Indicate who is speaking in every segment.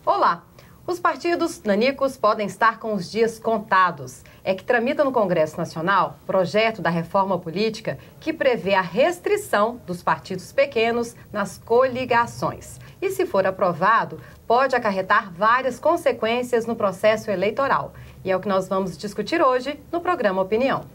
Speaker 1: Olá! Os partidos nanicos podem estar com os dias contados. É que tramita no Congresso Nacional projeto da reforma política que prevê a restrição dos partidos pequenos nas coligações. E se for aprovado, pode acarretar várias consequências no processo eleitoral. E é o que nós vamos discutir hoje no programa Opinião.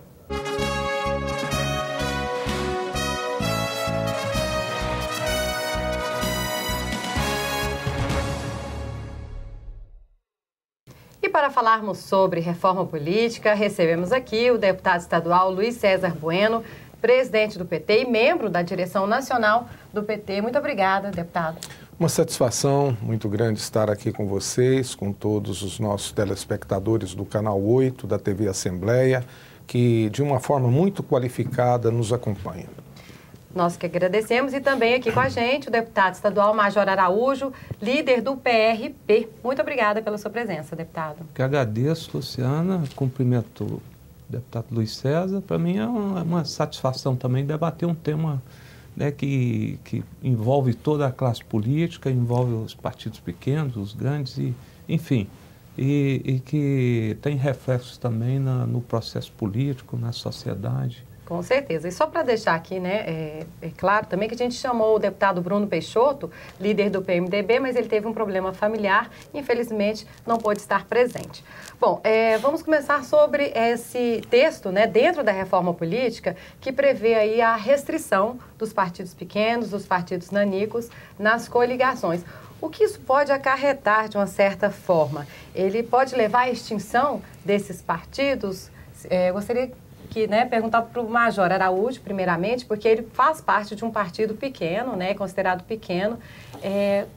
Speaker 1: E para falarmos sobre reforma política, recebemos aqui o deputado estadual Luiz César Bueno, presidente do PT e membro da direção nacional do PT. Muito obrigada, deputado.
Speaker 2: Uma satisfação muito grande estar aqui com vocês, com todos os nossos telespectadores do Canal 8, da TV Assembleia, que de uma forma muito qualificada nos acompanham.
Speaker 1: Nós que agradecemos e também aqui com a gente o deputado estadual Major Araújo, líder do PRP. Muito obrigada pela sua presença, deputado.
Speaker 3: Que agradeço, Luciana, cumprimento o deputado Luiz César. Para mim é uma satisfação também debater um tema, né, que envolve toda a classe política, envolve os partidos pequenos, os grandes, enfim, e que tem reflexos também no processo político, na sociedade.
Speaker 1: Com certeza. E só para deixar aqui, né, é claro também que a gente chamou o deputado Bruno Peixoto, líder do PMDB, mas ele teve um problema familiar e, infelizmente, não pôde estar presente. Bom, vamos começar sobre esse texto, né, dentro da reforma política, que prevê aí a restrição dos partidos pequenos, dos partidos nanicos, nas coligações. O que isso pode acarretar de uma certa forma? Ele pode levar à extinção desses partidos? Gostaria que, né, perguntar para o Major Araújo, primeiramente, porque ele faz parte de um partido pequeno, né, considerado pequeno.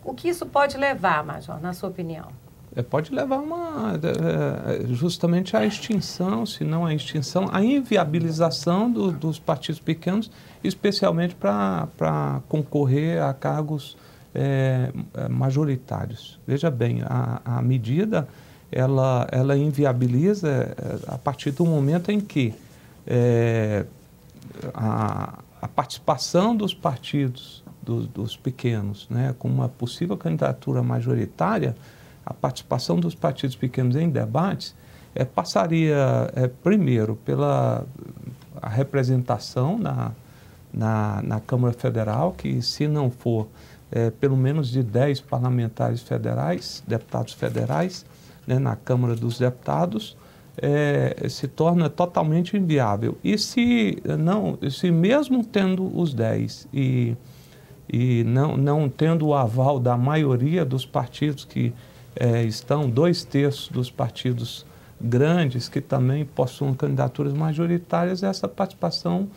Speaker 1: O que isso pode levar, Major, na sua opinião?
Speaker 3: Pode levar justamente à extinção, se não à extinção, à inviabilização dos partidos pequenos, especialmente para concorrer a cargos majoritários. Veja bem, a medida ela inviabiliza a partir do momento em que a participação dos partidos, dos pequenos, né, com uma possível candidatura majoritária, a participação dos partidos pequenos em debates passaria, primeiro, pela a representação na Câmara Federal, que se não for pelo menos de 10 parlamentares federais, deputados federais, né, na Câmara dos Deputados, se torna totalmente inviável. E se mesmo tendo os 10 e não tendo o aval da maioria dos partidos que estão, 2/3 dos partidos grandes que também possuem candidaturas majoritárias, essa participação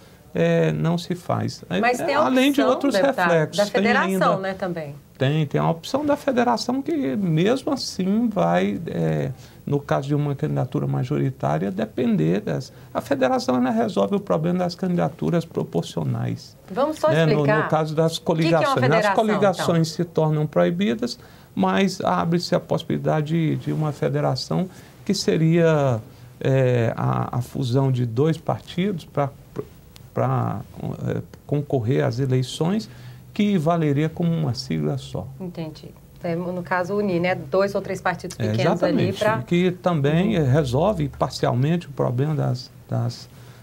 Speaker 3: não se faz.
Speaker 1: Mas tem a opção,
Speaker 3: além de outros reflexos.
Speaker 1: Da federação, né, também.
Speaker 3: Tem a opção da federação que mesmo assim vai, no caso de uma candidatura majoritária, depender a federação ela resolve o problema das candidaturas proporcionais.
Speaker 1: Vamos só explicar.
Speaker 3: No caso das coligações.
Speaker 1: Que é uma federação,
Speaker 3: as coligações
Speaker 1: então?
Speaker 3: Se tornam proibidas, mas abre-se a possibilidade de uma federação que seria a fusão de 2 partidos para concorrer às eleições, que valeria como uma sigla só.
Speaker 1: Entendi. No caso, unir, né, 2 ou 3 partidos pequenos ali para...
Speaker 3: Que também resolve parcialmente o problema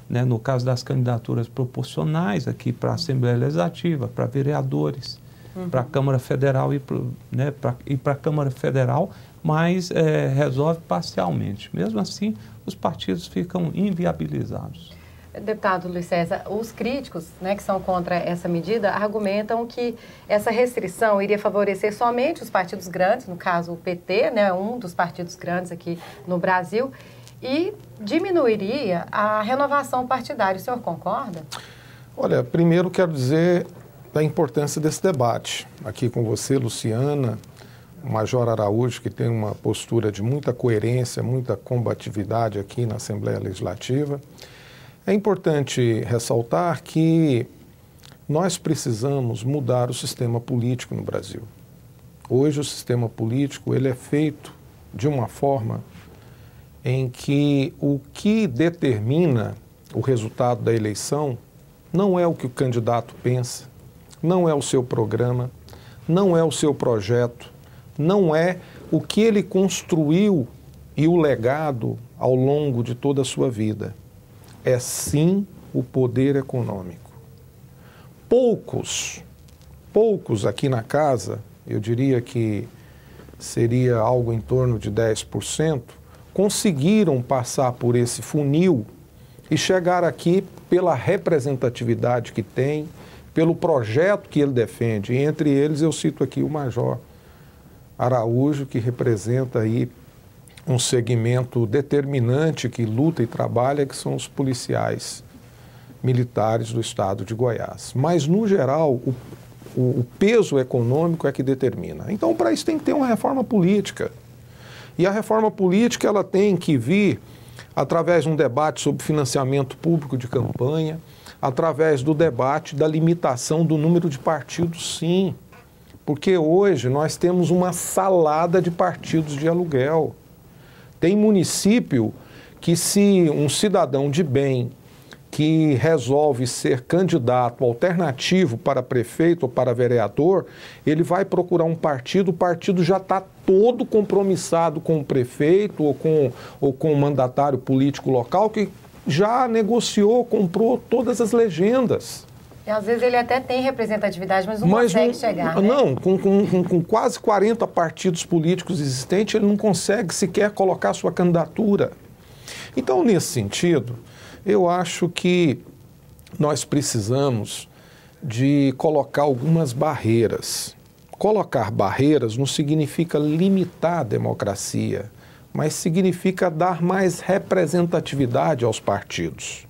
Speaker 3: né, no caso das candidaturas proporcionais aqui para a Assembleia Legislativa, para vereadores, para a Câmara Federal e para a Câmara Federal, mas resolve parcialmente. Mesmo assim, os partidos ficam inviabilizados.
Speaker 1: Deputado Luiz César, os críticos, né, que são contra essa medida argumentam que essa restrição iria favorecer somente os partidos grandes, no caso o PT, né, um dos partidos grandes aqui no Brasil, e diminuiria a renovação partidária. O senhor concorda?
Speaker 2: Olha, primeiro quero dizer da importância desse debate. Aqui com você, Luciana, o Major Araújo, que tem uma postura de muita coerência, muita combatividade aqui na Assembleia Legislativa. É importante ressaltar que nós precisamos mudar o sistema político no Brasil. Hoje o sistema político ele é feito de uma forma em que o que determina o resultado da eleição não é o que o candidato pensa, não é o seu programa, não é o seu projeto, não é o que ele construiu e o legado ao longo de toda a sua vida. É sim o poder econômico. Poucos aqui na casa, eu diria que seria algo em torno de 10%, conseguiram passar por esse funil e chegar aqui pela representatividade que tem, pelo projeto que ele defende. E entre eles eu cito aqui o Major Araújo, que representa aí um segmento determinante que luta e trabalha, que são os policiais militares do estado de Goiás. Mas, no geral, o peso econômico é que determina. Então, para isso tem que ter uma reforma política. E a reforma política ela tem que vir através de um debate sobre financiamento público de campanha, através do debate da limitação do número de partidos, sim. Porque hoje nós temos uma salada de partidos de aluguel. Tem município que, se um cidadão de bem que resolve ser candidato alternativo para prefeito ou para vereador, ele vai procurar um partido, o partido já está todo compromissado com o prefeito ou com o mandatário político local que já negociou, comprou todas as legendas.
Speaker 1: E às vezes ele até tem representatividade, mas não consegue chegar, né?
Speaker 2: Não, com quase 40 partidos políticos existentes, ele não consegue sequer colocar sua candidatura. Então, nesse sentido, eu acho que nós precisamos de colocar algumas barreiras. Colocar barreiras não significa limitar a democracia, mas significa dar mais representatividade aos partidos.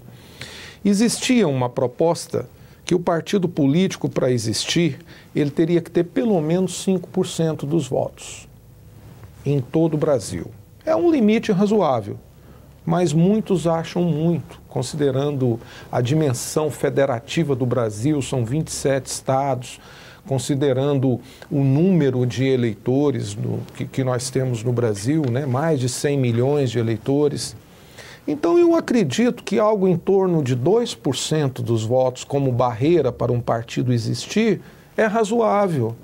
Speaker 2: Existia uma proposta que o partido político, para existir, ele teria que ter pelo menos 5% dos votos em todo o Brasil. É um limite razoável, mas muitos acham muito, considerando a dimensão federativa do Brasil, são 27 estados, considerando o número de eleitores que nós temos no Brasil, né? Mais de 100 milhões de eleitores. Então, eu acredito que algo em torno de 2% dos votos como barreira para um partido existir é razoável.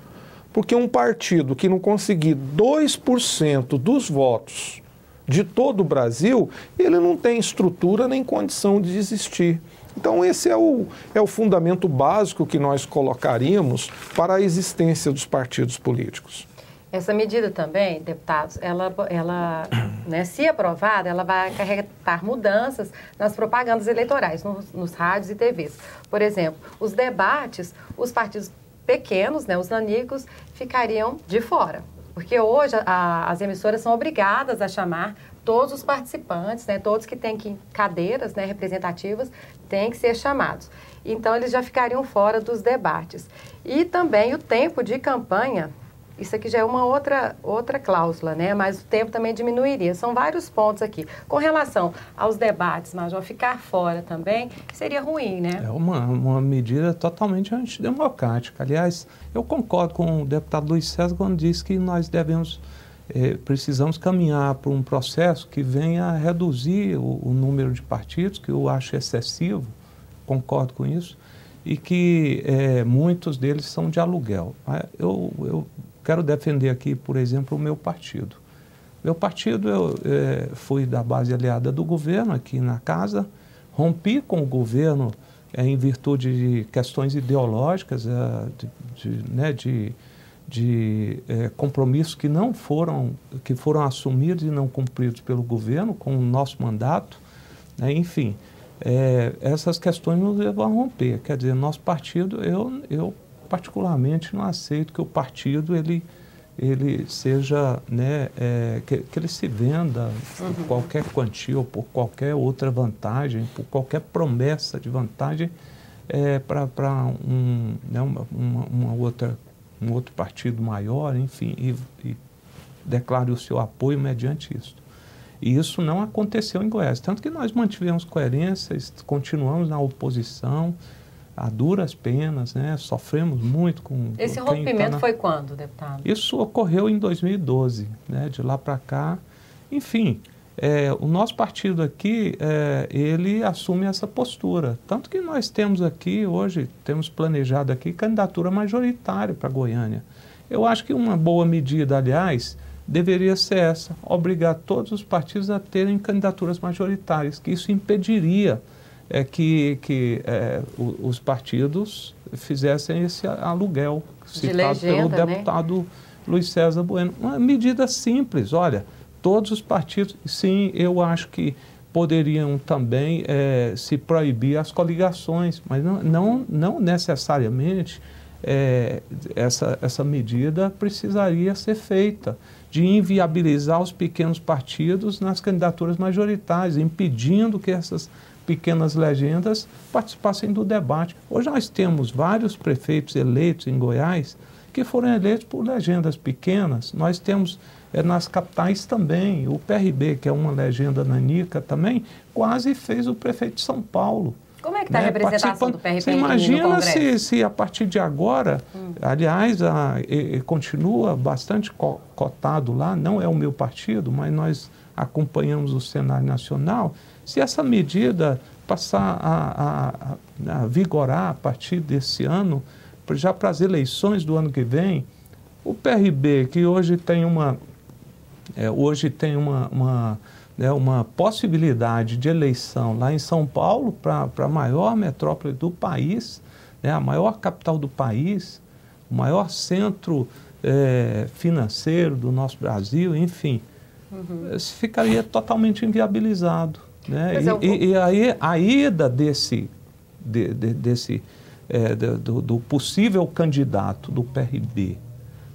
Speaker 2: Porque um partido que não conseguir 2% dos votos de todo o Brasil, ele não tem estrutura nem condição de existir. Então, esse é o fundamento básico que nós colocaríamos para a existência dos partidos políticos.
Speaker 1: Essa medida também, deputados, ela né, se aprovada, ela vai acarretar mudanças nas propagandas eleitorais, nos rádios e TVs. Por exemplo, os debates, os partidos pequenos, né, os nanicos, ficariam de fora. Porque hoje as emissoras são obrigadas a chamar todos os participantes, né, todos que têm cadeiras, né, representativas, têm que ser chamados. Então, eles já ficariam fora dos debates. E também o tempo de campanha. Isso aqui já é uma outra cláusula, né? Mas o tempo também diminuiria. São vários pontos aqui. Com relação aos debates, Major, ficar fora também seria ruim, né?
Speaker 3: É uma medida totalmente antidemocrática. Aliás, eu concordo com o deputado Luiz César quando diz que nós precisamos caminhar por um processo que venha a reduzir o número de partidos, que eu acho excessivo, concordo com isso, e que muitos deles são de aluguel. Eu quero defender aqui, por exemplo, o meu partido. Meu partido, eu fui da base aliada do governo aqui na casa, rompi com o governo em virtude de questões ideológicas, de compromissos que foram assumidos e não cumpridos pelo governo com o nosso mandato, né? Enfim, essas questões nos levam a romper. Quer dizer, nosso partido, eu particularmente não aceito que o partido ele seja, né, que ele se venda por qualquer quantia ou por qualquer outra vantagem, por qualquer promessa de vantagem para um outro partido maior, enfim, e declare o seu apoio mediante isso. E isso não aconteceu em Goiás, tanto que nós mantivemos coerência, continuamos na oposição, a duras penas, né? Sofremos muito com...
Speaker 1: Esse rompimento foi quando, deputado?
Speaker 3: Isso ocorreu em 2012, né? De lá para cá. Enfim, o nosso partido aqui, ele assume essa postura. Tanto que nós temos aqui, hoje, temos planejado aqui candidatura majoritária para Goiânia. Eu acho que uma boa medida, aliás, deveria ser essa, obrigar todos os partidos a terem candidaturas majoritárias, que isso impediria que os partidos fizessem esse aluguel citado pelo deputado Luiz César Bueno. Uma medida simples, olha, todos os partidos, sim, eu acho que poderiam também se proibir as coligações, mas não necessariamente essa medida precisaria ser feita, de inviabilizar os pequenos partidos nas candidaturas majoritárias, impedindo que essas pequenas legendas participassem do debate. Hoje nós temos vários prefeitos eleitos em Goiás que foram eleitos por legendas pequenas. Nós temos nas capitais também. O PRB, que é uma legenda nanica também, quase fez o prefeito de São Paulo.
Speaker 1: Como é que está a representação do PRB? Você
Speaker 3: imagina se a partir de agora, aliás, continua bastante cotado lá, não é o meu partido, mas nós acompanhamos o cenário nacional, se essa medida passar a vigorar a partir desse ano, já para as eleições do ano que vem, o PRB, que hoje tem uma possibilidade de eleição lá em São Paulo, para a maior metrópole do país, a maior capital do país, o maior centro financeiro do nosso Brasil, enfim, ficaria totalmente inviabilizado. Né? E aí a ida do possível candidato do PRB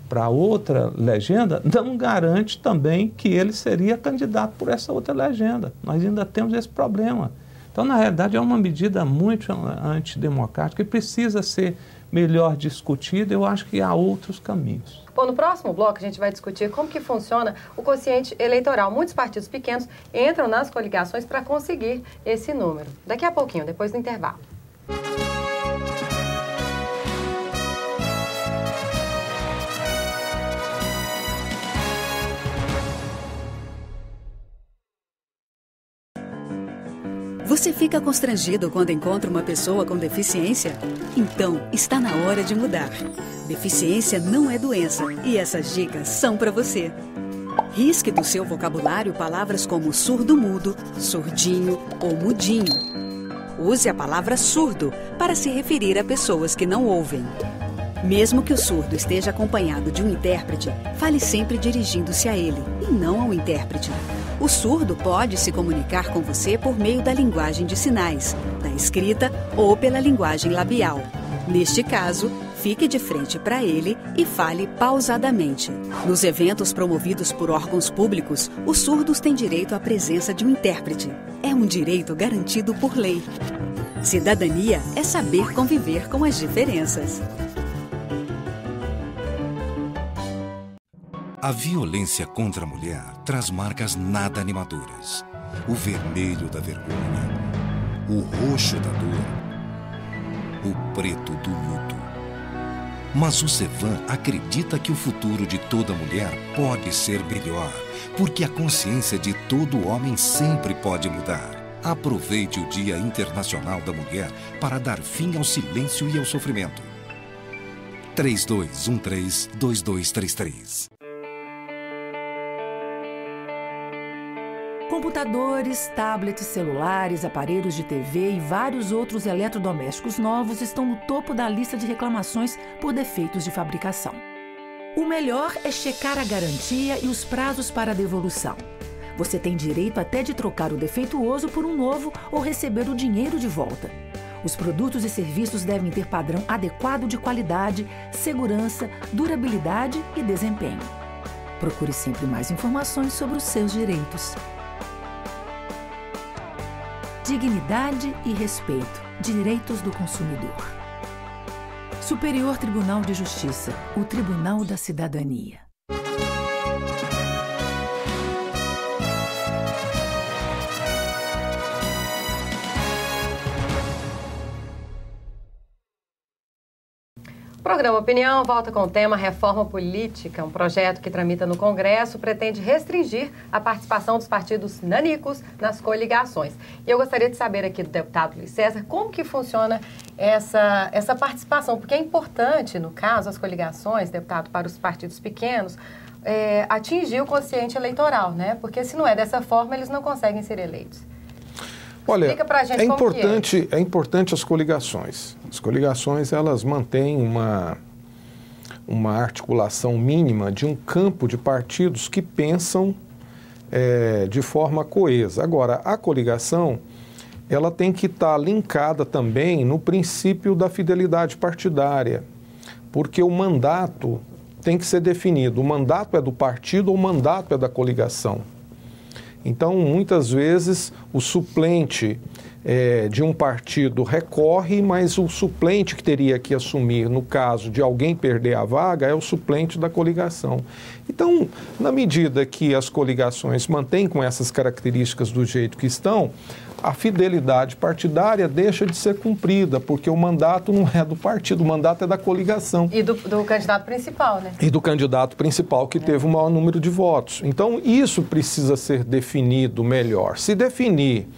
Speaker 3: para outra legenda não garante também que ele seria candidato por essa outra legenda. Nós ainda temos esse problema. Então, na realidade, é uma medida muito antidemocrática e precisa ser melhor discutida. Eu acho que há outros caminhos.
Speaker 1: Bom, no próximo bloco a gente vai discutir como que funciona o quociente eleitoral. Muitos partidos pequenos entram nas coligações para conseguir esse número. Daqui a pouquinho, depois do intervalo.
Speaker 4: Você fica constrangido quando encontra uma pessoa com deficiência? Então, está na hora de mudar. Deficiência não é doença e essas dicas são para você. Risque do seu vocabulário palavras como surdo-mudo, surdinho ou mudinho. Use a palavra surdo para se referir a pessoas que não ouvem. Mesmo que o surdo esteja acompanhado de um intérprete, fale sempre dirigindo-se a ele e não ao intérprete. O surdo pode se comunicar com você por meio da linguagem de sinais, da escrita ou pela linguagem labial. Neste caso, fique de frente para ele e fale pausadamente. Nos eventos promovidos por órgãos públicos, os surdos têm direito à presença de um intérprete. É um direito garantido por lei. Cidadania é saber conviver com as diferenças.
Speaker 5: A violência contra a mulher traz marcas nada animadoras. O vermelho da vergonha, o roxo da dor, o preto do luto. Mas o Cevan acredita que o futuro de toda mulher pode ser melhor, porque a consciência de todo homem sempre pode mudar. Aproveite o Dia Internacional da Mulher para dar fim ao silêncio e ao sofrimento. 3213-2233.
Speaker 6: Computadores, tablets, celulares, aparelhos de TV e vários outros eletrodomésticos novos estão no topo da lista de reclamações por defeitos de fabricação. O melhor é checar a garantia e os prazos para devolução. Você tem direito até de trocar o defeituoso por um novo ou receber o dinheiro de volta. Os produtos e serviços devem ter padrão adequado de qualidade, segurança, durabilidade e desempenho. Procure sempre mais informações sobre os seus direitos. Dignidade e respeito. Direitos do consumidor. Superior Tribunal de Justiça. O Tribunal da Cidadania.
Speaker 1: O programa Opinião volta com o tema Reforma Política. Um projeto que tramita no Congresso pretende restringir a participação dos partidos nanicos nas coligações. E eu gostaria de saber aqui do deputado Luiz César como que funciona essa participação, porque é importante, no caso, as coligações, deputado, para os partidos pequenos, atingir o quociente eleitoral, né? Porque se não é dessa forma, eles não conseguem ser eleitos.
Speaker 2: Olha,
Speaker 1: explica pra gente como que
Speaker 2: é importante as coligações. As coligações, elas mantêm uma articulação mínima de um campo de partidos que pensam de forma coesa. Agora, a coligação, ela tem que estar linkada também no princípio da fidelidade partidária, porque o mandato tem que ser definido. O mandato é do partido ou o mandato é da coligação? Então, muitas vezes, o suplente de um partido recorre, mas o suplente que teria que assumir, no caso de alguém perder a vaga, é o suplente da coligação. Então, na medida que as coligações mantêm com essas características do jeito que estão, a fidelidade partidária deixa de ser cumprida, porque o mandato não é do partido, o mandato é da coligação.
Speaker 1: E do candidato principal, né?
Speaker 2: E do candidato principal que teve o maior número de votos. Então, isso precisa ser definido melhor. Se definir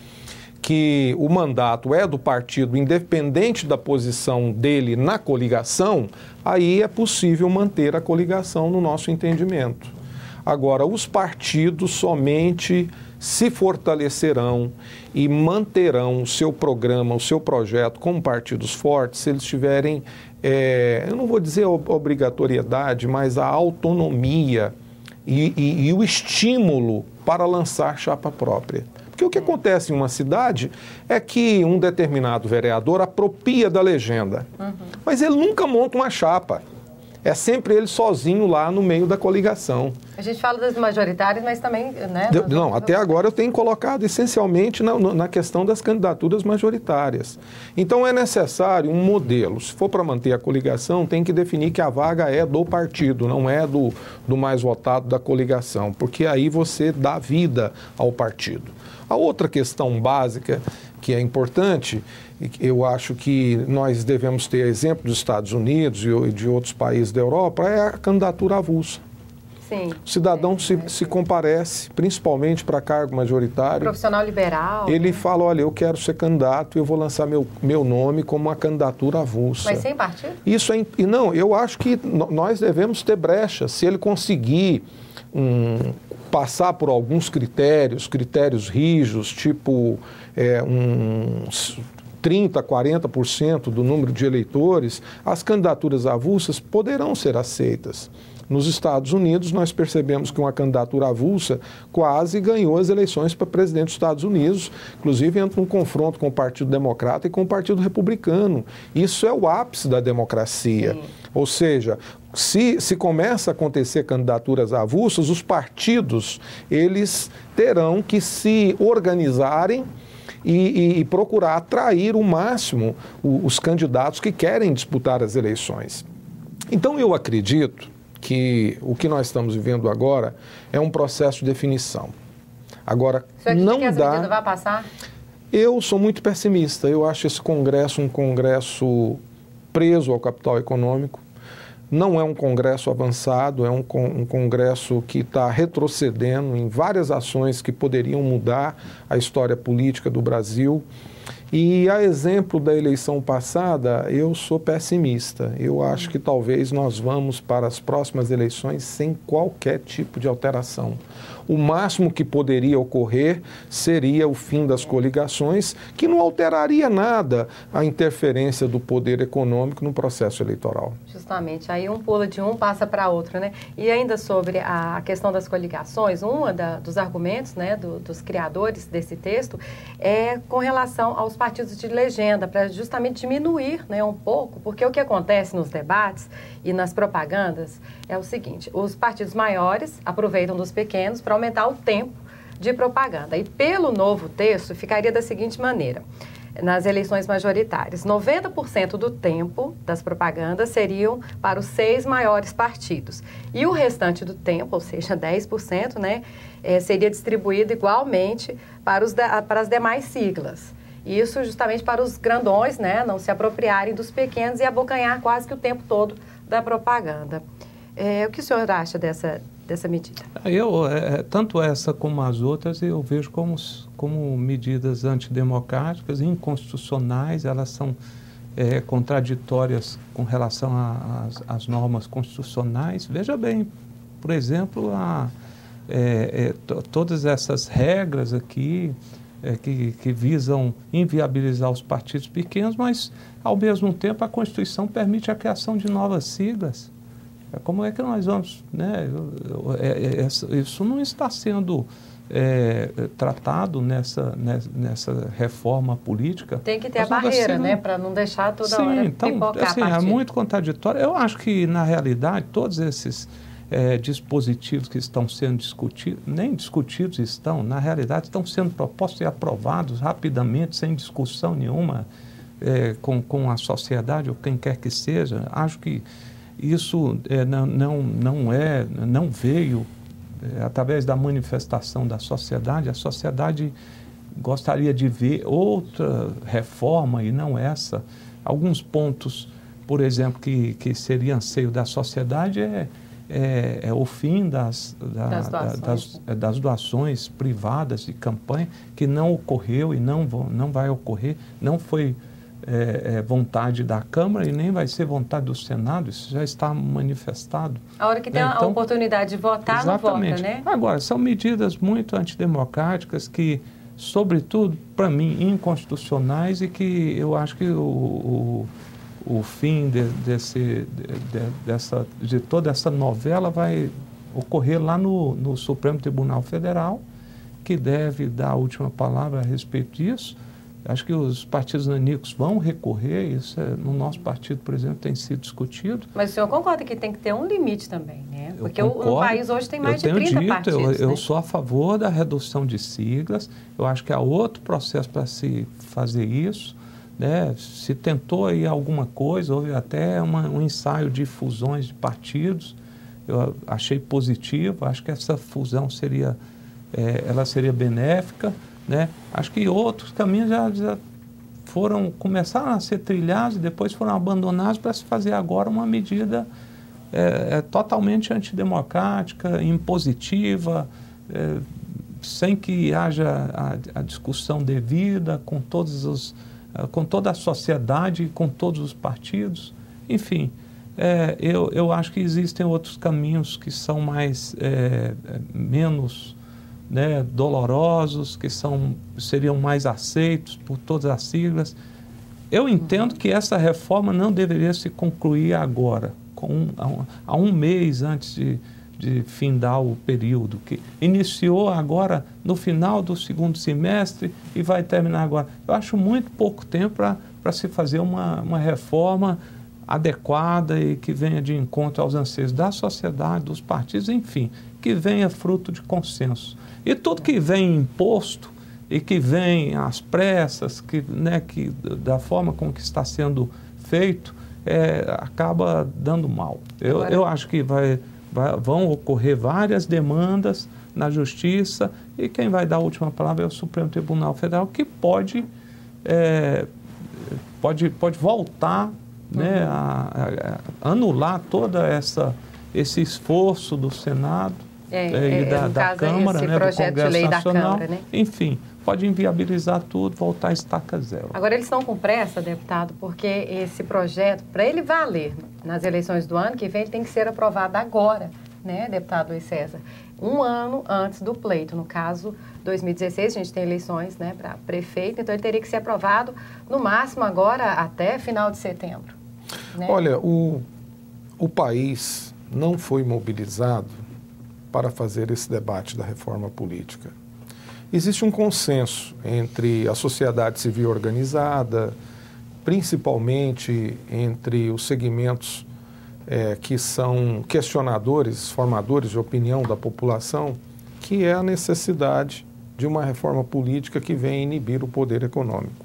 Speaker 2: que o mandato é do partido, independente da posição dele na coligação, aí é possível manter a coligação no nosso entendimento. Agora, os partidos somente se fortalecerão e manterão o seu programa, o seu projeto como partidos fortes, se eles tiverem, eu não vou dizer obrigatoriedade, mas a autonomia e o estímulo para lançar chapa própria. Porque o que acontece em uma cidade é que um determinado vereador apropria da legenda, mas ele nunca monta uma chapa. É sempre ele sozinho lá no meio da coligação.
Speaker 1: A gente fala das majoritárias, mas também, né?
Speaker 2: Não, até agora eu tenho colocado essencialmente na questão das candidaturas majoritárias. Então é necessário um modelo. Se for para manter a coligação, tem que definir que a vaga é do partido, não é do mais votado da coligação, porque aí você dá vida ao partido. A outra questão básica que é importante, eu acho que nós devemos ter exemplo dos Estados Unidos e de outros países da Europa, é a candidatura avulsa.
Speaker 1: Sim.
Speaker 2: O cidadão se comparece, principalmente para cargo majoritário.
Speaker 1: Profissional liberal.
Speaker 2: Ele fala, olha, eu quero ser candidato e eu vou lançar meu nome como uma candidatura avulsa.
Speaker 1: Mas sem partido?
Speaker 2: Isso é... Não, eu acho que nós devemos ter brecha. Se ele conseguir passar por alguns critérios rígidos, tipo uns 30%, 40% do número de eleitores, as candidaturas avulsas poderão ser aceitas. Nos Estados Unidos, nós percebemos que uma candidatura avulsa quase ganhou as eleições para presidente dos Estados Unidos, inclusive entra num confronto com o Partido Democrata e com o Partido Republicano. Isso é o ápice da democracia. Sim. Ou seja, se começa a acontecer candidaturas avulsas, os partidos, eles terão que se organizarem e procurar atrair o máximo os candidatos que querem disputar as eleições. Então, eu acredito que o que nós estamos vivendo agora é um processo de definição. Agora, não
Speaker 1: que essa
Speaker 2: dá...
Speaker 1: medida vai passar?
Speaker 2: Eu sou muito pessimista. Eu acho esse Congresso um Congresso preso ao capital econômico. Não é um Congresso avançado, é um Congresso que está retrocedendo em várias ações que poderiam mudar a história política do Brasil. E a exemplo da eleição passada, eu sou pessimista. Eu acho que talvez nós vamos para as próximas eleições sem qualquer tipo de alteração. O máximo que poderia ocorrer seria o fim das coligações, que não alteraria nada a interferência do poder econômico no processo eleitoral.
Speaker 1: Justamente, aí um pula de um, passa para outro, né? E ainda sobre a questão das coligações, dos argumentos, né, dos criadores desse texto é com relação aos partidos de legenda, para justamente diminuir, né, um pouco, porque o que acontece nos debates e nas propagandas é o seguinte: os partidos maiores aproveitam dos pequenos para aumentar o tempo de propaganda. E pelo novo texto ficaria da seguinte maneira: nas eleições majoritárias, 90% do tempo das propagandas seriam para os 6 maiores partidos. E o restante do tempo, ou seja, 10%, né, seria distribuído igualmente para as demais siglas. Isso justamente para os grandões, né, não se apropriarem dos pequenos e abocanhar quase que o tempo todo da propaganda. O que o senhor acha dessa medida?
Speaker 3: Tanto essa como as outras, eu vejo como medidas antidemocráticas, inconstitucionais. Elas são contraditórias com relação às normas constitucionais. Veja bem, por exemplo, todas essas regras aqui que visam inviabilizar os partidos pequenos, mas, ao mesmo tempo, a Constituição permite a criação de novas siglas. Como é que nós vamos, né? Isso não está sendo tratado nessa reforma política.
Speaker 1: Tem que ter a barreira, né? Para não deixar toda hora pipocar
Speaker 3: assim, é muito contraditório. Eu acho que, na realidade, todos esses dispositivos que estão sendo discutidos, nem discutidos estão, na realidade, estão sendo propostos e aprovados rapidamente, sem discussão nenhuma com a sociedade ou quem quer que seja. Acho que isso não veio através da manifestação da sociedade. A sociedade gostaria de ver outra reforma e não essa. Alguns pontos, por exemplo, que seria anseio da sociedade é o fim das doações privadas de campanha, que não ocorreu e não vai ocorrer, não foi vontade da Câmara e nem vai ser vontade do Senado, isso já está manifestado.
Speaker 1: A hora que tem a oportunidade de votar,
Speaker 3: exatamente.
Speaker 1: Não vota, né?
Speaker 3: Agora, são medidas muito antidemocráticas que, sobretudo, para mim, inconstitucionais, e que eu acho que o fim de toda essa novela vai ocorrer lá no Supremo Tribunal Federal, que deve dar a última palavra a respeito disso. Acho que os partidos nanicos vão recorrer, isso no nosso partido, por exemplo, tem sido discutido.
Speaker 1: Mas o senhor concorda que tem que ter um limite também, né? Porque o país hoje tem mais de 30 partidos.
Speaker 3: Eu sou a favor da redução de siglas, eu acho que há outro processo para se fazer isso, né? Se tentou aí alguma coisa, houve até um ensaio de fusões de partidos, eu achei positivo, acho que essa fusão ela seria benéfica, né? Acho que outros caminhos já começaram a ser trilhados e depois foram abandonados para se fazer agora uma medida totalmente antidemocrática, impositiva, sem que haja a discussão devida com toda a sociedade, com todos os partidos. Enfim, eu acho que existem outros caminhos que são menos dolorosos, que seriam mais aceitos por todas as siglas. Eu entendo que essa reforma não deveria se concluir agora, há um mês antes de findar o período, que iniciou agora no final do segundo semestre e vai terminar agora. Eu acho muito pouco tempo para se fazer uma reforma adequada e que venha de encontro aos anseios da sociedade, dos partidos, enfim, que venha fruto de consenso. E tudo que vem imposto e que vem às pressas, da forma como que está sendo feito, acaba dando mal. Eu acho que vão ocorrer várias demandas na Justiça e quem vai dar a última palavra é o Supremo Tribunal Federal, que pode voltar, né, a anular toda esse esforço do Senado e da Câmara, né, do Congresso Nacional,
Speaker 1: Câmara, né?
Speaker 3: Enfim, pode inviabilizar tudo, voltar a estaca zero.
Speaker 1: Agora, eles estão com pressa, deputado, porque esse projeto, para ele valer nas eleições do ano que vem, ele tem que ser aprovado agora, né, deputado Luiz César? Um ano antes do pleito. No caso, 2016, a gente tem eleições, né, para prefeito, então ele teria que ser aprovado, no máximo agora, até final de setembro. Né?
Speaker 2: Olha, o país não foi mobilizado para fazer esse debate da reforma política. Existe um consenso entre a sociedade civil organizada, principalmente entre os segmentos que são questionadores, formadores de opinião da população, que é a necessidade de uma reforma política que venha inibir o poder econômico.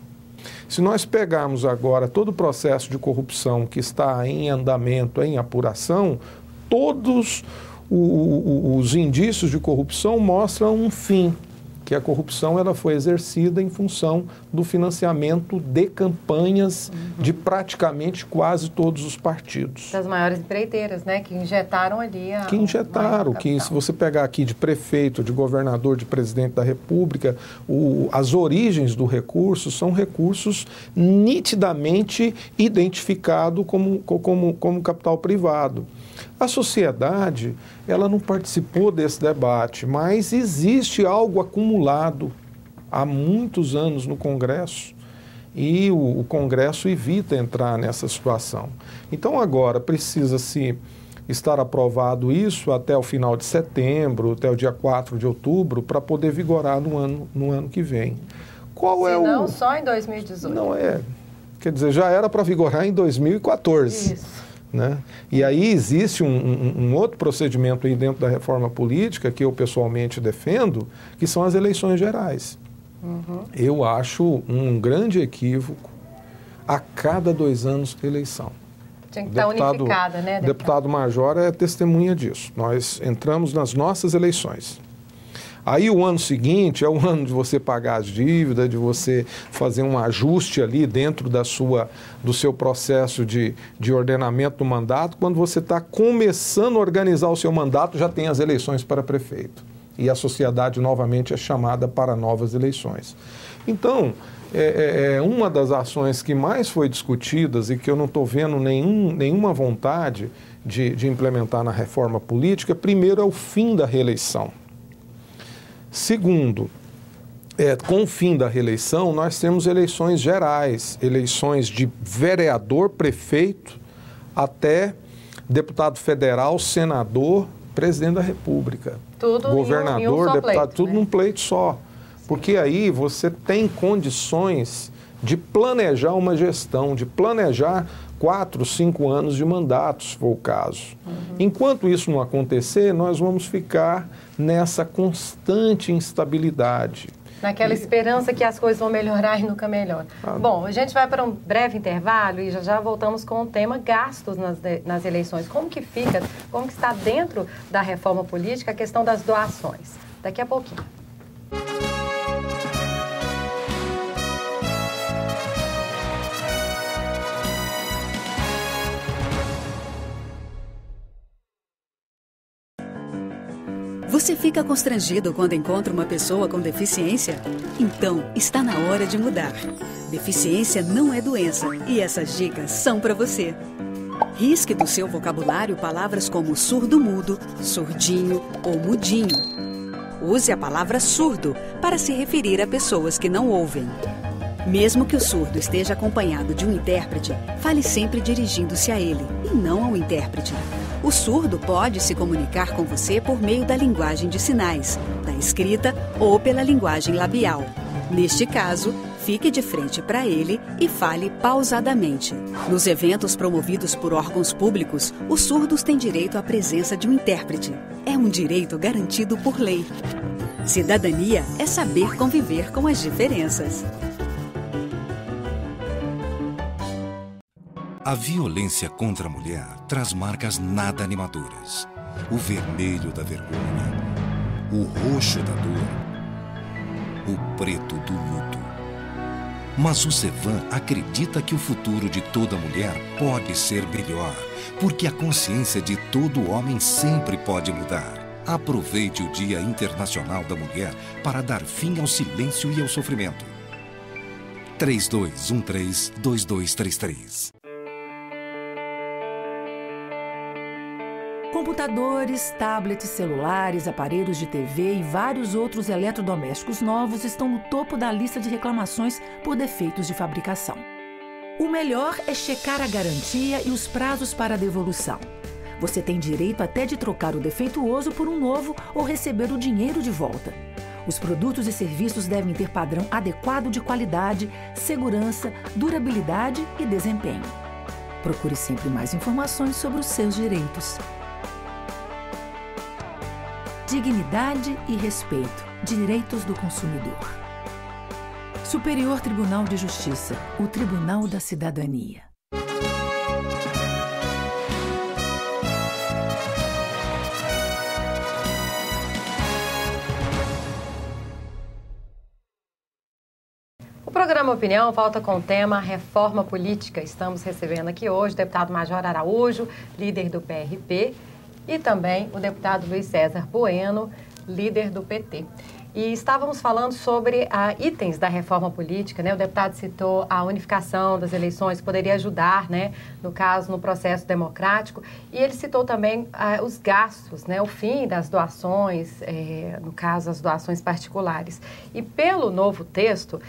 Speaker 2: Se nós pegarmos agora todo o processo de corrupção que está em andamento, em apuração, todos os indícios de corrupção mostram um fim, que a corrupção ela foi exercida em função do financiamento de campanhas de praticamente quase todos os partidos.
Speaker 1: Das maiores empreiteiras, né, que injetaram ali
Speaker 2: se você pegar aqui de prefeito, de governador, de presidente da República, as origens do recurso são recursos nitidamente identificados como capital privado. A sociedade, ela não participou desse debate, mas existe algo acumulado há muitos anos no Congresso e o Congresso evita entrar nessa situação. Então agora precisa-se estar aprovado isso até o final de setembro, até o dia 4 de outubro, para poder vigorar no ano que vem.
Speaker 1: Não só em 2018.
Speaker 2: Não é. Quer dizer, já era para vigorar em 2014.
Speaker 1: Isso.
Speaker 2: Né? E aí existe um outro procedimento aí dentro da reforma política que eu pessoalmente defendo, que são as eleições gerais.
Speaker 1: Uhum.
Speaker 2: Eu acho um grande equívoco a cada 2 anos ter eleição.
Speaker 1: Tinha que estar unificada, né?
Speaker 2: O deputado Major é testemunha disso. Nós entramos nas nossas eleições. Aí o ano seguinte é o ano de você pagar as dívidas, de você fazer um ajuste ali dentro do seu processo de ordenamento do mandato. Quando você está começando a organizar o seu mandato, já tem as eleições para prefeito. E a sociedade novamente é chamada para novas eleições. Então, uma das ações que mais foi discutidas e que eu não estou vendo nenhuma vontade de implementar na reforma política, primeiro é o fim da reeleição. Segundo, com o fim da reeleição, nós temos eleições gerais, eleições de vereador, prefeito, até deputado federal, senador, presidente da República,
Speaker 1: tudo
Speaker 2: governador,
Speaker 1: em um só
Speaker 2: deputado,
Speaker 1: pleito,
Speaker 2: tudo
Speaker 1: né?
Speaker 2: num pleito só. Porque aí você tem condições de planejar uma gestão, de planejar 4, 5 anos de mandato, se for o caso. Uhum. Enquanto isso não acontecer, nós vamos ficar nessa constante instabilidade.
Speaker 1: Naquela esperança que as coisas vão melhorar e nunca melhoram. Bom, a gente vai para um breve intervalo e já voltamos com o tema gastos nas eleições. Como que fica, como que está dentro da reforma política a questão das doações? Daqui a pouquinho.
Speaker 4: Você fica constrangido quando encontra uma pessoa com deficiência? Então, está na hora de mudar. Deficiência não é doença e essas dicas são para você. Risque do seu vocabulário palavras como surdo-mudo, surdinho ou mudinho. Use a palavra surdo para se referir a pessoas que não ouvem. Mesmo que o surdo esteja acompanhado de um intérprete, fale sempre dirigindo-se a ele e não ao intérprete. O surdo pode se comunicar com você por meio da linguagem de sinais, da escrita ou pela linguagem labial. Neste caso, fique de frente para ele e fale pausadamente. Nos eventos promovidos por órgãos públicos, os surdos têm direito à presença de um intérprete. É um direito garantido por lei. Cidadania é saber conviver com as diferenças.
Speaker 5: A violência contra a mulher traz marcas nada animadoras. O vermelho da vergonha, o roxo da dor, o preto do luto. Mas o Cevan acredita que o futuro de toda mulher pode ser melhor, porque a consciência de todo homem sempre pode mudar. Aproveite o Dia Internacional da Mulher para dar fim ao silêncio e ao sofrimento. 3213-2233.
Speaker 6: Computadores, tablets, celulares, aparelhos de TV e vários outros eletrodomésticos novos estão no topo da lista de reclamações por defeitos de fabricação. O melhor é checar a garantia e os prazos para devolução. Você tem direito até de trocar o defeituoso por um novo ou receber o dinheiro de volta. Os produtos e serviços devem ter padrão adequado de qualidade, segurança, durabilidade e desempenho. Procure sempre mais informações sobre os seus direitos. Dignidade e respeito. Direitos do consumidor. Superior Tribunal de Justiça. O Tribunal da Cidadania.
Speaker 1: O programa Opinião volta com o tema Reforma Política. Estamos recebendo aqui hoje o deputado Major Araújo, líder do PRP, e também o deputado Luiz César Bueno, líder do PT. E estávamos falando sobre itens da reforma política, né? O deputado citou a unificação das eleições, que poderia ajudar, né? No caso, no processo democrático. E ele citou também os gastos, né? O fim das doações, no caso, as doações particulares. E pelo novo texto,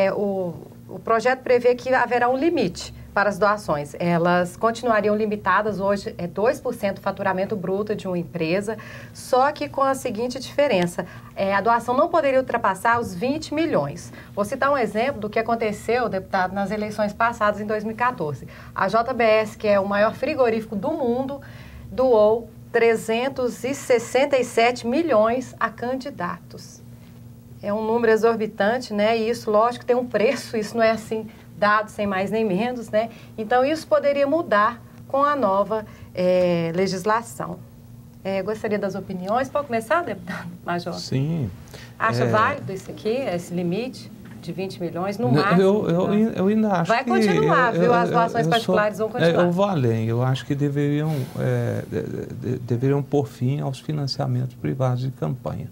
Speaker 1: o projeto prevê que haverá um limite para as doações. Elas continuariam limitadas, hoje é 2% do faturamento bruto de uma empresa, só que com a seguinte diferença, a doação não poderia ultrapassar os 20 milhões. Vou citar um exemplo do que aconteceu, deputado, nas eleições passadas em 2014. A JBS, que é o maior frigorífico do mundo, doou 367 milhões a candidatos. É um número exorbitante, né? E isso, lógico, tem um preço, isso não é assim dado sem mais nem menos, né? Então, isso poderia mudar com a nova legislação. Gostaria das opiniões. Pode começar, deputado Major?
Speaker 3: Sim.
Speaker 1: Acha válido isso aqui, esse limite de 20 milhões, no máximo?
Speaker 3: Eu ainda acho
Speaker 1: que... Vai continuar, viu? As doações particulares vão continuar.
Speaker 3: Eu vou além. Eu acho que deveriam pôr fim aos financiamentos privados de campanha.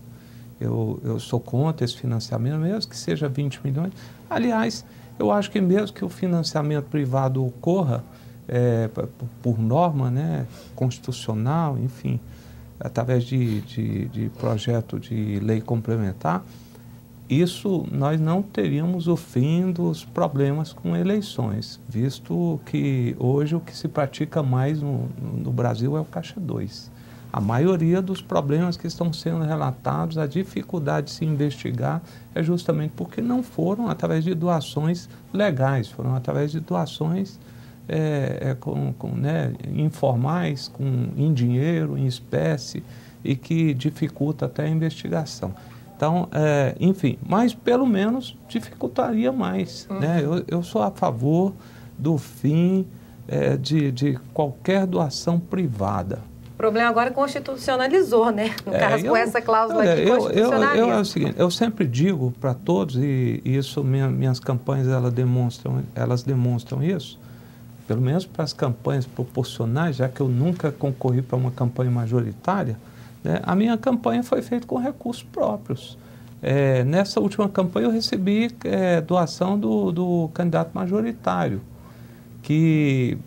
Speaker 3: Eu sou contra esse financiamento, mesmo que seja 20 milhões. Aliás, eu acho que mesmo que o financiamento privado ocorra por norma, né, constitucional, enfim, através de projeto de lei complementar, isso nós não teríamos o fim dos problemas com eleições, visto que hoje o que se pratica mais no Brasil é o Caixa 2. A maioria dos problemas que estão sendo relatados, a dificuldade de se investigar é justamente porque não foram através de doações legais, foram através de doações informais, em dinheiro, em espécie, e que dificulta até a investigação. Então, enfim, mas pelo menos dificultaria mais. Né? Eu sou a favor do fim de qualquer doação privada.
Speaker 1: O problema agora é constitucionalizou, né? No caso, com essa cláusula aqui, constitucionaliza.
Speaker 3: É o seguinte, eu sempre digo para todos, e isso minhas campanhas elas demonstram isso, pelo menos para as campanhas proporcionais, já que eu nunca concorri para uma campanha majoritária, né, a minha campanha foi feita com recursos próprios. Nessa última campanha eu recebi doação do candidato majoritário, que...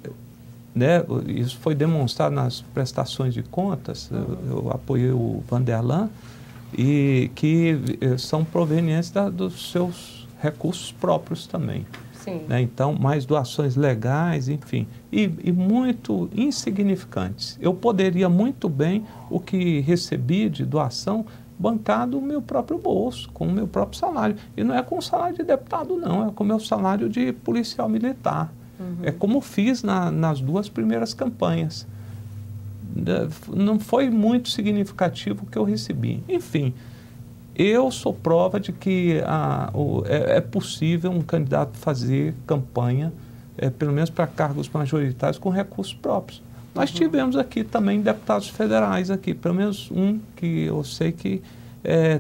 Speaker 3: Né, isso foi demonstrado nas prestações de contas, eu apoiei o Vanderlan, e que são provenientes dos seus recursos próprios também.
Speaker 1: Sim.
Speaker 3: Né, então, mais doações legais, enfim, e muito insignificantes. Eu poderia muito bem, o que recebi de doação, bancar do meu próprio bolso, com o meu próprio salário. E não é com o salário de deputado, não, é com o meu salário de policial militar. É como fiz nas duas primeiras campanhas. Não foi muito significativo o que eu recebi. Enfim, eu sou prova de que é possível um candidato fazer campanha, pelo menos para cargos majoritários, com recursos próprios. Nós tivemos aqui também deputados federais, aqui, pelo menos um que eu sei que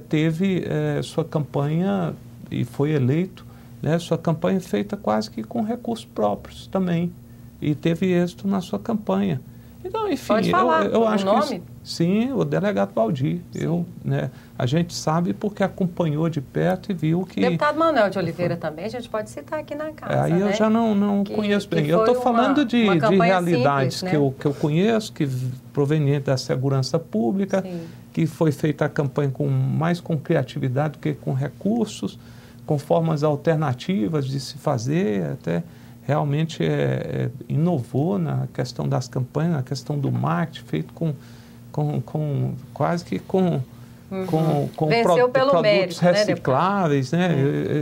Speaker 3: teve sua campanha e foi eleito, né, sua campanha feita quase que com recursos próprios também, e teve êxito na sua campanha. Então, enfim,
Speaker 1: pode falar,
Speaker 3: eu acho
Speaker 1: nome?
Speaker 3: que... Sim, o delegado Valdir. A gente sabe porque acompanhou de perto e viu que...
Speaker 1: Deputado Manuel de Oliveira também, a gente pode citar aqui na casa,
Speaker 3: aí eu já não conheço bem. Eu estou falando de realidades simples, né? que eu conheço, que proveniente da segurança pública, sim, que foi feita a campanha mais com criatividade do que com recursos, com formas alternativas de se fazer, até realmente inovou na questão das campanhas, na questão do marketing, feito quase que com produtos mérito, recicláveis, né?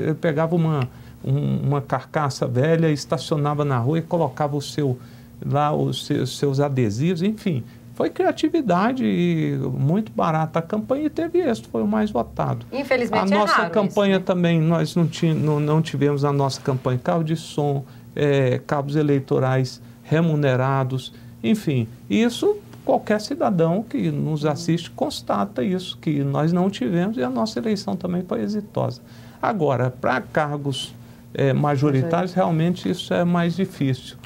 Speaker 3: Eu pegava uma carcaça velha, estacionava na rua e colocava os seus adesivos, enfim. Foi criatividade e muito barata a campanha e teve êxito, foi o mais votado.
Speaker 1: Infelizmente
Speaker 3: a nossa campanha
Speaker 1: isso, né?
Speaker 3: também, nós não tivemos a nossa campanha carro de som, cabos eleitorais remunerados, enfim. Isso, qualquer cidadão que nos assiste constata isso, que nós não tivemos e a nossa eleição também foi exitosa. Agora, para cargos majoritários, realmente isso é mais difícil.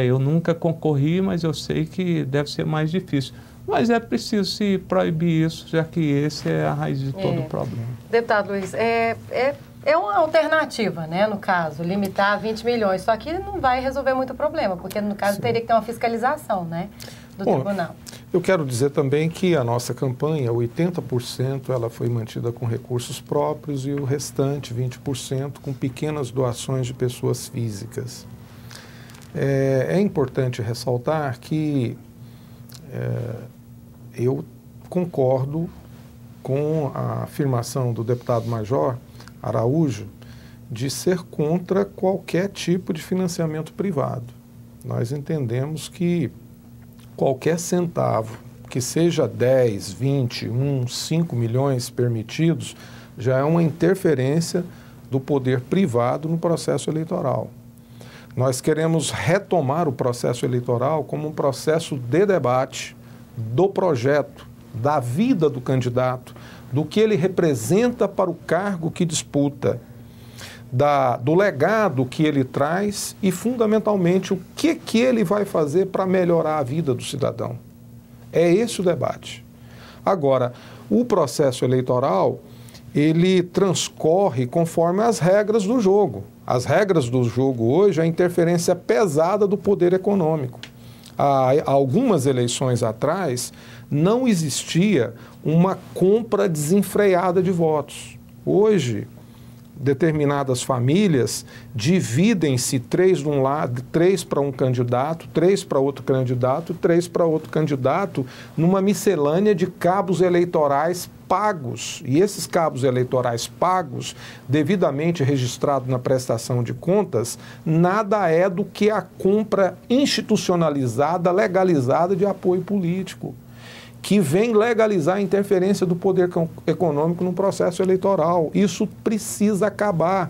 Speaker 3: Eu nunca concorri, mas eu sei que deve ser mais difícil. Mas é preciso se proibir isso, já que esse é a raiz de todo o problema.
Speaker 1: Deputado Luiz, é uma alternativa, né, no caso, limitar a 20 milhões, só que não vai resolver muito problema, porque no caso teria que ter uma fiscalização, né, do tribunal.
Speaker 2: Eu quero dizer também que a nossa campanha, 80%, ela foi mantida com recursos próprios e o restante, 20%, com pequenas doações de pessoas físicas. É importante ressaltar que eu concordo com a afirmação do deputado-major Araújo de ser contra qualquer tipo de financiamento privado. Nós entendemos que qualquer centavo, que seja 10, 20, 5 milhões permitidos, já é uma interferência do poder privado no processo eleitoral. Nós queremos retomar o processo eleitoral como um processo de debate do projeto, da vida do candidato, do que ele representa para o cargo que disputa, do legado que ele traz e, fundamentalmente, o que ele vai fazer para melhorar a vida do cidadão. É esse o debate. Agora, o processo eleitoral, ele transcorre conforme as regras do jogo. As regras do jogo hoje é a interferência pesada do poder econômico. Há algumas eleições atrás, não existia uma compra desenfreada de votos. Hoje, determinadas famílias dividem-se 3 de um lado, 3 para um candidato, 3 para outro candidato, 3 para outro candidato, numa miscelânea de cabos eleitorais pagos. E esses cabos eleitorais pagos, devidamente registrados na prestação de contas, nada é do que a compra institucionalizada, legalizada de apoio político, que vem legalizar a interferência do poder econômico no processo eleitoral. Isso precisa acabar.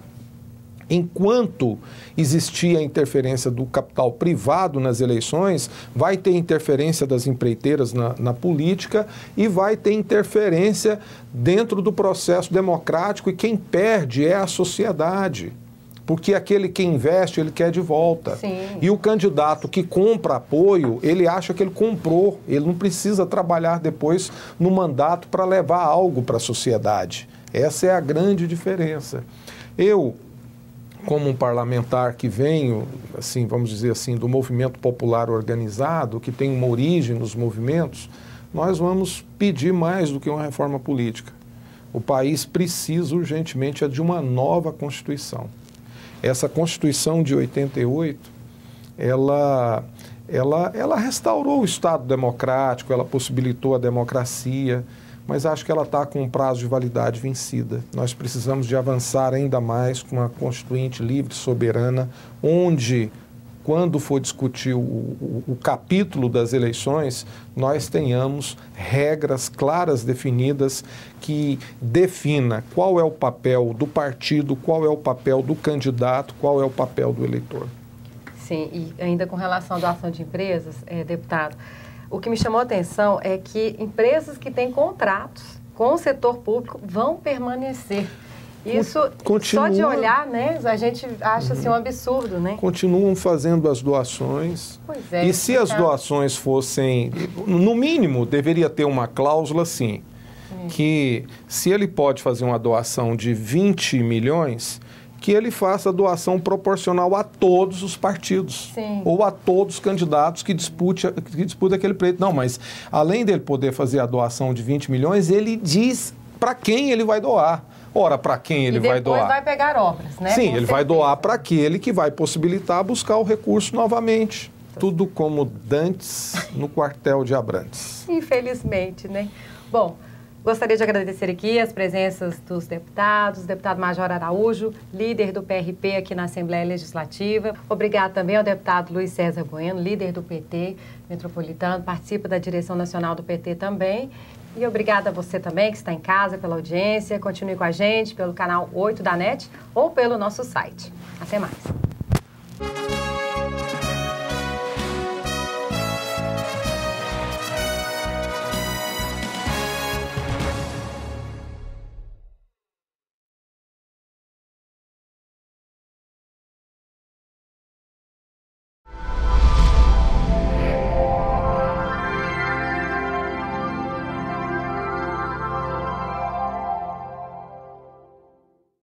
Speaker 2: Enquanto existia a interferência do capital privado nas eleições, vai ter interferência das empreiteiras na política e vai ter interferência dentro do processo democrático, e quem perde é a sociedade. Porque aquele que investe, ele quer de volta.
Speaker 1: Sim.
Speaker 2: E o candidato que compra apoio, ele acha que ele comprou. Ele não precisa trabalhar depois no mandato para levar algo para a sociedade. Essa é a grande diferença. Eu, como um parlamentar que venho, assim, vamos dizer assim, do movimento popular organizado, que tem uma origem nos movimentos, nós vamos pedir mais do que uma reforma política. O país precisa urgentemente de uma nova Constituição. Essa Constituição de 88, ela restaurou o Estado democrático, ela possibilitou a democracia, mas acho que ela está com um prazo de validade vencida. Nós precisamos de avançar ainda mais com uma Constituinte livre, soberana, onde, quando for discutir o capítulo das eleições, nós tenhamos regras claras definidas que defina qual é o papel do partido, qual é o papel do candidato, qual é o papel do eleitor.
Speaker 1: Sim, e ainda com relação à doação de empresas, deputado, o que me chamou a atenção é que empresas que têm contratos com o setor público vão permanecer. Isso, só de olhar, né, a gente acha assim, um absurdo, né?
Speaker 2: Continuam fazendo as doações.
Speaker 1: Pois é.
Speaker 2: E se as doações fossem, no mínimo, deveria ter uma cláusula assim, que se ele pode fazer uma doação de 20 milhões, que ele faça a doação proporcional a todos os partidos.
Speaker 1: Sim.
Speaker 2: Ou a todos os candidatos que disputam aquele pleito. Não, mas além dele poder fazer a doação de 20 milhões, ele diz para quem ele vai doar. Ora, para quem ele vai doar?
Speaker 1: E depois vai pegar obras, né?
Speaker 2: Sim, ele vai doar para aquele que vai possibilitar buscar o recurso novamente. Tudo como dantes no quartel de Abrantes.
Speaker 1: Infelizmente, né? Bom, gostaria de agradecer aqui as presenças dos deputados, deputado Major Araújo, líder do PRP aqui na Assembleia Legislativa. Obrigado também ao deputado Luiz César Bueno, líder do PT metropolitano, participa da direção nacional do PT também. E obrigada a você também que está em casa pela audiência. Continue com a gente pelo canal 8 da NET ou pelo nosso site. Até mais.